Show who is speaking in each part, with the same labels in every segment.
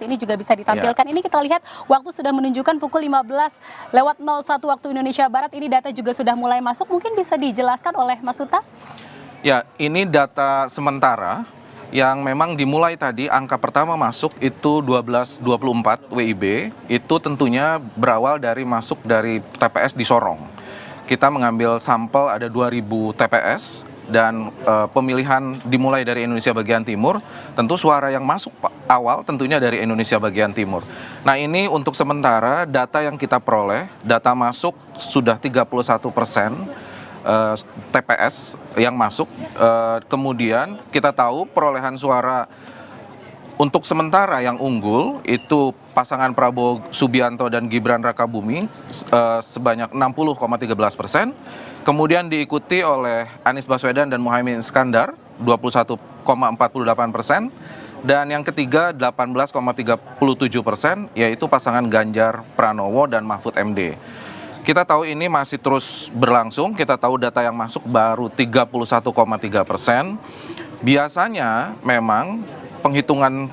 Speaker 1: Ini juga bisa ditampilkan. Ini kita lihat waktu sudah menunjukkan pukul 15:01 waktu Indonesia Barat. Ini data juga sudah mulai masuk. Mungkin bisa dijelaskan oleh Mas Uta?
Speaker 2: Ya, ini data sementara yang memang dimulai tadi. Angka pertama masuk itu 12.24 WIB. Itu tentunya berawal dari masuk dari TPS di Sorong. Kita mengambil sampel ada 2.000 TPS dan pemilihan dimulai dari Indonesia bagian timur. Tentu suara yang masuk awal tentunya dari Indonesia bagian timur. Nah, ini untuk sementara data yang kita peroleh, data masuk sudah 31% TPS yang masuk. Kemudian kita tahu perolehan suara untuk sementara yang unggul itu pasangan Prabowo Subianto dan Gibran Rakabuming sebanyak 60,13%. Kemudian diikuti oleh Anies Baswedan dan Muhaimin Iskandar 21,48%. Dan yang ketiga 18,37%, yaitu pasangan Ganjar Pranowo dan Mahfud MD. Kita tahu ini masih terus berlangsung. Kita tahu data yang masuk baru 31,3%. Biasanya memang penghitungan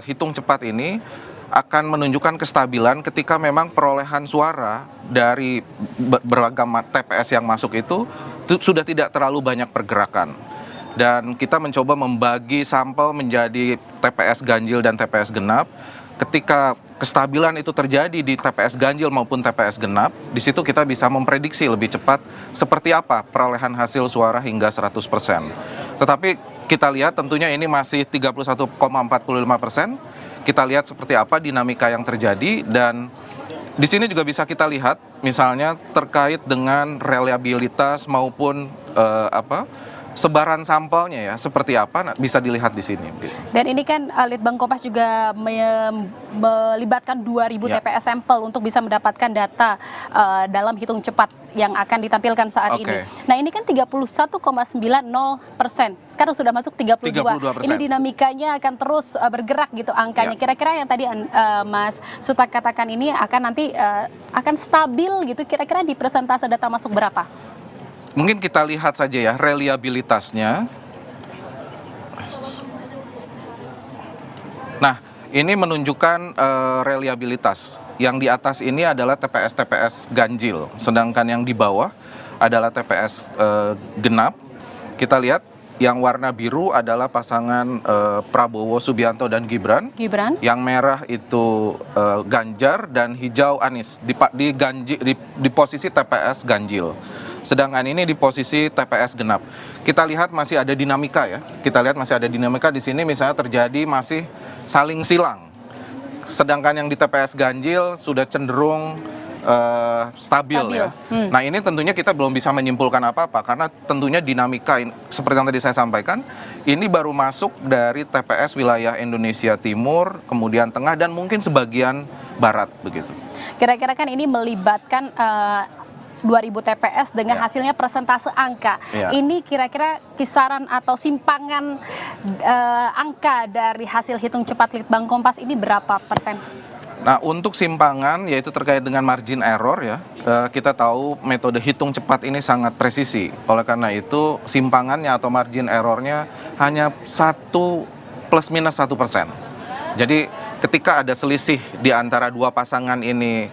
Speaker 2: hitung cepat ini akan menunjukkan kestabilan ketika memang perolehan suara dari beragam TPS yang masuk itu sudah tidak terlalu banyak pergerakan. Dan kita mencoba membagi sampel menjadi TPS ganjil dan TPS genap. Ketika kestabilan itu terjadi di TPS ganjil maupun TPS genap, di situ kita bisa memprediksi lebih cepat seperti apa perolehan hasil suara hingga 100%. Tetapi kita lihat tentunya ini masih 31,45%. Kita lihat seperti apa dinamika yang terjadi, dan di sini juga bisa kita lihat misalnya terkait dengan reliabilitas maupun sebaran sampelnya ya seperti apa, bisa dilihat di sini.
Speaker 1: Dan ini kan Litbang Kompas juga melibatkan 2.000 TPS sampel untuk bisa mendapatkan data dalam hitung cepat yang akan ditampilkan saat ini. Nah, ini kan 31,90%. Sekarang sudah masuk 32%. Ini dinamikanya akan terus bergerak gitu angkanya. Kira-kira yang tadi Mas Suta katakan ini akan nanti akan stabil gitu. Kira-kira di persentase data masuk berapa?
Speaker 2: Mungkin kita lihat saja ya reliabilitasnya. Nah, ini menunjukkan reliabilitas. Yang di atas ini adalah TPS ganjil, sedangkan yang di bawah adalah TPS genap. Kita lihat yang warna biru adalah pasangan Prabowo Subianto dan Gibran. Yang merah itu Ganjar dan hijau Anies di posisi TPS ganjil. Sedangkan ini di posisi TPS genap. Kita lihat masih ada dinamika ya. Kita lihat masih ada dinamika di sini, misalnya terjadi masih saling silang. Sedangkan yang di TPS ganjil sudah cenderung stabil ya. Nah, ini tentunya kita belum bisa menyimpulkan apa-apa karena tentunya dinamika seperti yang tadi saya sampaikan, ini baru masuk dari TPS wilayah Indonesia Timur, kemudian Tengah dan mungkin sebagian Barat begitu.
Speaker 1: Kira-kira kan ini melibatkan 2.000 TPS dengan hasilnya persentase angka. Ini kira-kira kisaran atau simpangan angka dari hasil hitung cepat Litbang Kompas ini berapa persen?
Speaker 2: Nah, untuk simpangan yaitu terkait dengan margin error ya, kita tahu metode hitung cepat ini sangat presisi. Oleh karena itu simpangannya atau margin errornya hanya 1 plus minus 1%. Jadi ketika ada selisih di antara dua pasangan ini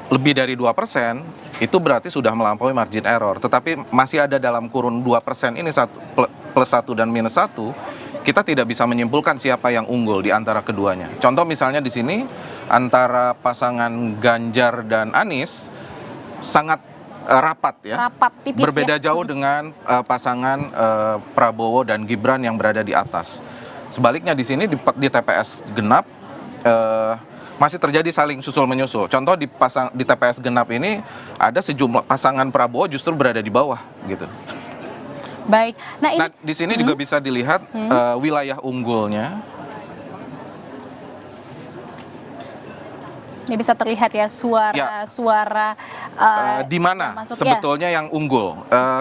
Speaker 2: lebih dari 2%, itu berarti sudah melampaui margin error. Tetapi masih ada dalam kurun 2% ini plus 1 dan minus 1, kita tidak bisa menyimpulkan siapa yang unggul di antara keduanya. Contoh misalnya di sini antara pasangan Ganjar dan Anies sangat rapat ya.
Speaker 1: Tipis
Speaker 2: berbeda jauh dengan pasangan Prabowo dan Gibran yang berada di atas. Sebaliknya di sini di TPS genap masih terjadi saling susul menyusul. Contoh di TPS genap ini ada sejumlah pasangan Prabowo justru berada di bawah gitu.
Speaker 1: Baik.
Speaker 2: Nah, di sini juga bisa dilihat wilayah unggulnya.
Speaker 1: Ini bisa terlihat ya suara
Speaker 2: di mana sebetulnya yang unggul.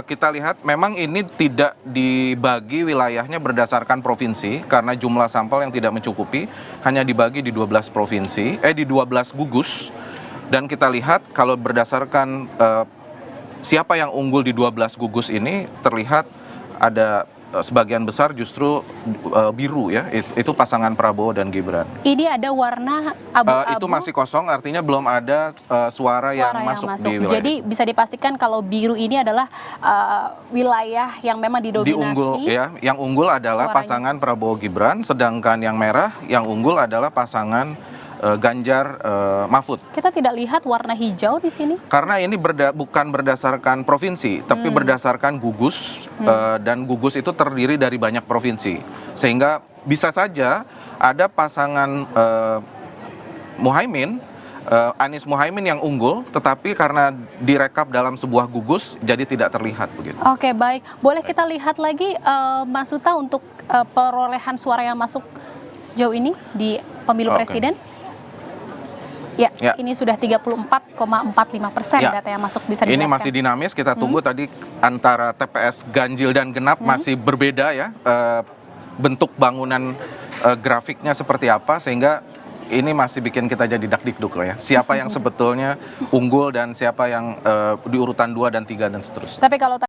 Speaker 2: Kita lihat memang ini tidak dibagi wilayahnya berdasarkan provinsi karena jumlah sampel yang tidak mencukupi, hanya dibagi di 12 provinsi, di 12 gugus. Dan kita lihat kalau berdasarkan siapa yang unggul di 12 gugus ini, terlihat ada sebagian besar justru biru ya. Itu pasangan Prabowo dan Gibran.
Speaker 1: Ini ada warna abu-abu.
Speaker 2: Itu masih kosong, artinya belum ada suara yang masuk di wilayah.
Speaker 1: Jadi bisa dipastikan kalau biru ini adalah wilayah yang memang didominasi.
Speaker 2: Yang unggul adalah
Speaker 1: suaranya.
Speaker 2: pasangan Prabowo Gibran, sedangkan yang merah yang unggul adalah pasangan Ganjar Mahfud.
Speaker 1: Kita tidak lihat warna hijau di sini.
Speaker 2: Karena ini bukan berdasarkan provinsi, tapi berdasarkan gugus, dan gugus itu terdiri dari banyak provinsi. Sehingga bisa saja ada pasangan Anies Muhaimin yang unggul, tetapi karena direkap dalam sebuah gugus, jadi tidak terlihat begitu.
Speaker 1: Oke, baik. Boleh kita lihat lagi, Mas Huta, untuk perolehan suara yang masuk sejauh ini di pemilu presiden? Ya, ini sudah 34,45% data yang masuk, bisa dijelaskan.
Speaker 2: Ini masih dinamis, kita tunggu tadi antara TPS ganjil dan genap masih berbeda ya, bentuk bangunan grafiknya seperti apa, sehingga ini masih bikin kita jadi dakdikduk ya. Siapa yang sebetulnya unggul dan siapa yang di urutan 2 dan 3 dan seterusnya.
Speaker 1: Tapi kalau